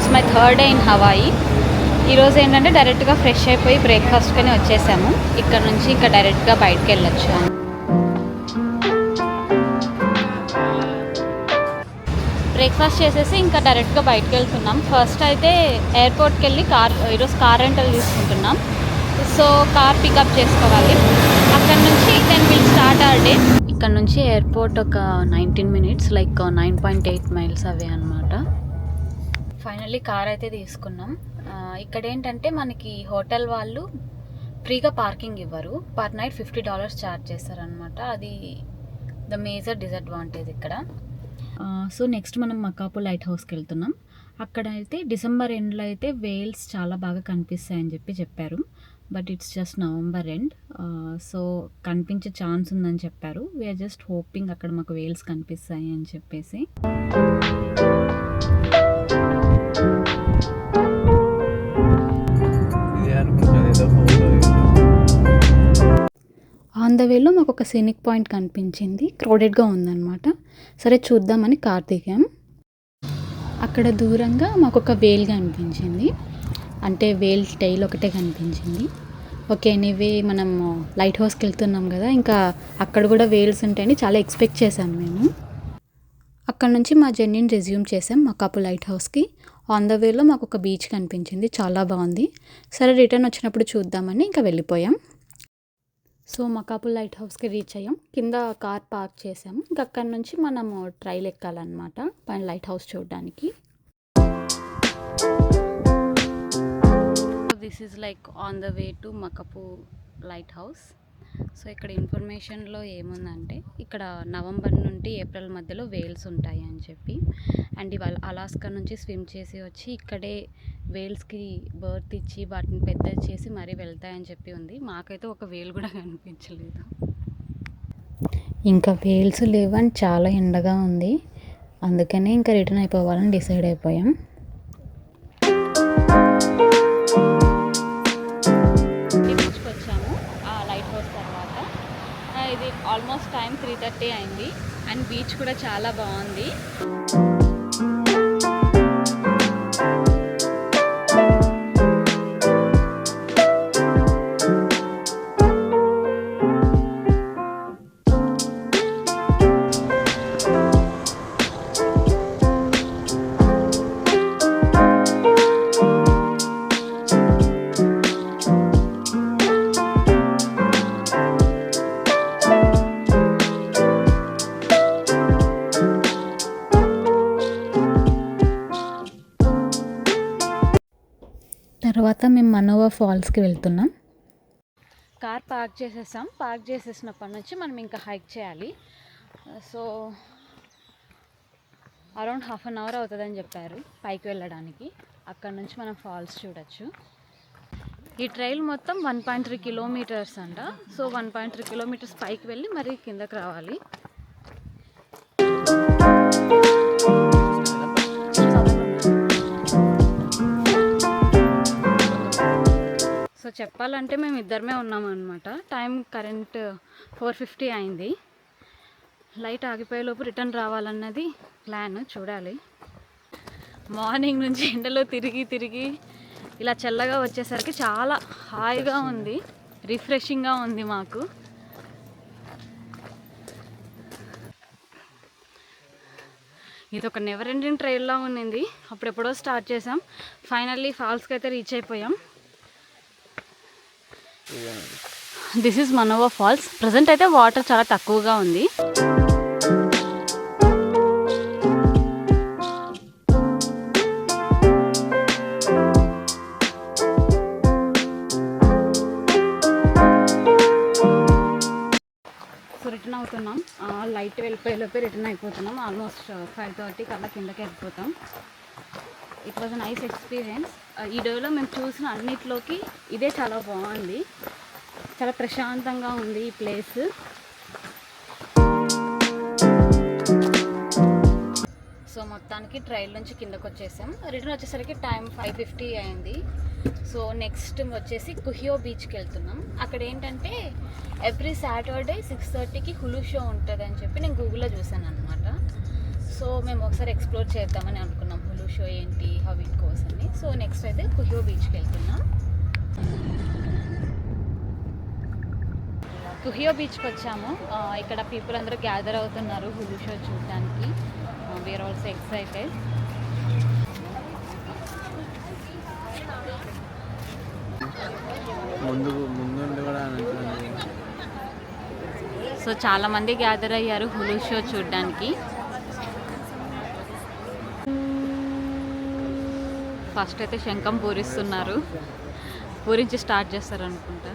It's my third day in Hawaii. ఈరోజు ఏంటంటే డైరెక్ట్గా ఫ్రెష్ అయిపోయి బ్రేక్ఫాస్ట్కని వచ్చేసాము. ఇక్కడ నుంచి ఇంకా డైరెక్ట్గా బయటకు వెళ్ళొచ్చు. బ్రేక్ఫాస్ట్ చేసేసి ఇంకా డైరెక్ట్గా బయటకు వెళ్తున్నాం. ఫస్ట్ అయితే ఎయిర్పోర్ట్కి వెళ్ళి ఈరోజు కార్ రెంటల్ తీసుకుంటున్నాం. సో కార్ పికప్ చేసుకోవాలి. అక్కడ నుంచి then will start our day. ఇక్కడ నుంచి ఎయిర్పోర్ట్ ఒక 19 minutes, లైక్ 9.8 miles అవే అనమాట. ఫైనల్లీ కార్ అయితే తీసుకున్నాం. ఇక్కడ ఏంటంటే మనకి హోటల్ వాళ్ళు ఫ్రీగా పార్కింగ్ ఇవ్వరు. పర్ నైట్ $50 ఛార్జ్ చేస్తారనమాట. అది ద మేజర్ డిసడ్వాంటేజ్ ఇక్కడ. సో నెక్స్ట్ మనం మకాపు లైట్ హౌస్కి వెళ్తున్నాం. అక్కడ అయితే డిసెంబర్ ఎండ్లో అయితే వేల్స్ చాలా బాగా కనిపిస్తాయని చెప్పారు. But it's just November end. So కనిపించే ఛాన్స్ ఉందని చెప్పారు. వీఆర్ జస్ట్ హోపింగ్ అక్కడ మాకు వేల్స్ కనిపిస్తాయి అని చెప్పేసి. ఆన్ ద వేలో మాకు ఒక సీనిక్ పాయింట్ కనిపించింది. క్రౌడెడ్గా ఉందన్నమాట. సరే చూద్దామని కార్ దిగాం. అక్కడ దూరంగా మాకు ఒక వేల్ కనిపించింది. అంటే వేల్ టైల్ ఒకటే కనిపించింది. ఓకే, ఎనీవే మనం లైట్ హౌస్కి వెళ్తున్నాం కదా, ఇంకా అక్కడ కూడా వేల్స్ ఉంటాయని చాలా ఎక్స్పెక్ట్ చేసాం మేము. అక్కడ నుంచి మా జర్నీని రెజ్యూమ్ చేసాం మకాపు లైట్ హౌస్కి. ఆన్ ద వేలో మాకు ఒక బీచ్ కనిపించింది, చాలా బాగుంది. సరే రిటర్న్ వచ్చినప్పుడు చూద్దామని ఇంకా వెళ్ళిపోయాం. సో మకాపు లైట్ హౌస్కి రీచ్ అయ్యాం. కింద కార్ పార్క్ చేసాము. ఇంకా అక్కడ నుంచి మనము ట్రైల్ ఎక్కాలన్నమాట పైన లైట్ హౌస్ చూడడానికి. This is like on the way to Makapuu light house. So ఇక్కడ ఇన్ఫర్మేషన్లో ఏముందంటే ఇక్కడ నవంబర్ నుండి ఏప్రిల్ మధ్యలో వేల్స్ ఉంటాయి అని చెప్పి, అండ్ ఇవాళ అలాస్కా నుంచి స్విమ్ చేసి వచ్చి ఇక్కడే వేల్స్కి బర్త్ ఇచ్చి వాటిని పెద్ద చేసి మరీ వెళ్తాయని చెప్పి ఉంది. మాకైతే ఒక వేల్ కూడా కనిపించలేదు. ఇంకా వేల్స్ లేవని చాలా ఎండగా ఉంది. అందుకనే ఇంకా రిటర్న్ అయిపోవాలని డిసైడ్ అయిపోయాం. ఇది ఆల్మోస్ట్ టైం 3:30 అయింది. అండ్ బీచ్ కూడా చాలా బాగుంది. తర్వాత మేము మనోవా ఫాల్స్కి వెళ్తున్నాం. కార్ పార్క్ చేసేసాం. పార్క్ చేసేసినప్పటి నుంచి మనం ఇంకా హైక్ చేయాలి. సో అరౌండ్ 1/2 hour అవుతుందని చెప్పారు పైకి వెళ్ళడానికి. అక్కడ నుంచి మనం ఫాల్స్ చూడొచ్చు. ఈ ట్రైల్ మొత్తం 1.3 kilometers అంట. సో 1.3 kilometers పైకి వెళ్ళి మరీ కిందకి రావాలి. సో చెప్పాలంటే మేము ఇద్దరమే ఉన్నాము అనమాట. టైం కరెంట్ 4:50 అయింది. లైట్ ఆగిపోయేలోపు రిటర్న్ రావాలన్నది ప్లాన్. చూడాలి. మార్నింగ్ నుంచి ఎండలో తిరిగి ఇలా చల్లగా వచ్చేసరికి చాలా హాయిగా ఉంది, రిఫ్రెషింగ్గా ఉంది మాకు. ఇది ఒక నెవర్ ఎండింగ్ ట్రైల్లా ఉన్నింది. అప్పుడెప్పుడో స్టార్ట్ చేసాం. ఫైనల్లీ ఫాల్స్కి అయితే రీచ్ అయిపోయాం. This is Manoa falls. Present అయితే వాటర్ చాలా తక్కువగా ఉంది. సో రిటర్న్ అవుతున్నాం. లైట్ వెళ్ళిపోయేలోపే రిటర్న్ అయిపోతున్నాం. ఆల్మోస్ట్ 5:30 కల్లా కిందకి వెళ్ళిపోతాం. It was nice experience. ఈ డేలో మేము చూసిన అన్నిట్లోకి ఇదే చాలా బాగుంది. చాలా ప్రశాంతంగా ఉంది ఈ ప్లేస్. సో మొత్తానికి ట్రైల్ నుంచి కిందకు వచ్చేసాం. రిటర్న్ వచ్చేసరికి టైం 5:50 అయింది. సో నెక్స్ట్ వచ్చేసి కుహియో బీచ్కి వెళ్తున్నాం. అక్కడ ఏంటంటే ఎవ్రీ సాటర్డే 6:30కి హులు షో ఉంటుంది అని చెప్పి నేను గూగుల్లో చూసాను అనమాట. సో మేము ఒకసారి ఎక్స్ప్లోర్ చేద్దామని అనుకున్నాం. హులు షో ఏంటి, హౌ ఇట్ గోస్ అని. సో నెక్స్ట్ అయితే కుహియో బీచ్కి వెళ్తున్నాం. కుహియో బీచ్కి వచ్చాము. ఇక్కడ పీపుల్ అందరూ గ్యాదర్ అవుతున్నారు హులు షో చూడడానికి. We are also excited. సో చాలామంది గ్యాదర్ అయ్యారు హులు షో చూడడానికి. ఫస్ట్ అయితే శంఖం పూరిస్తున్నారు, పూరించి స్టార్ట్ చేస్తారు అనుకుంటా.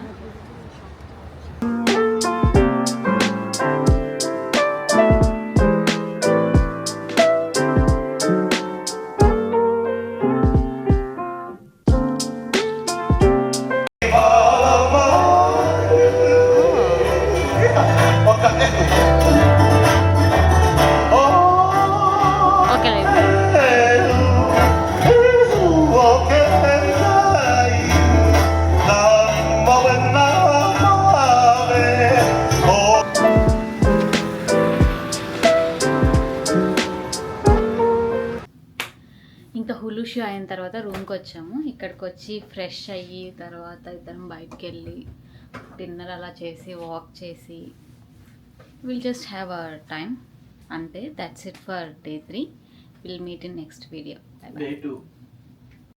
ఇంకా హులు షో అయిన తర్వాత రూమ్కి వచ్చాము. ఇక్కడికి వచ్చి ఫ్రెష్ అయ్యి తర్వాత ఇద్దరం బయటకు వెళ్ళి డిన్నర్ అలా చేసి వాక్ చేసి will just have our time. అంతే, that's it for day 3. Will meet in next video. Day 2.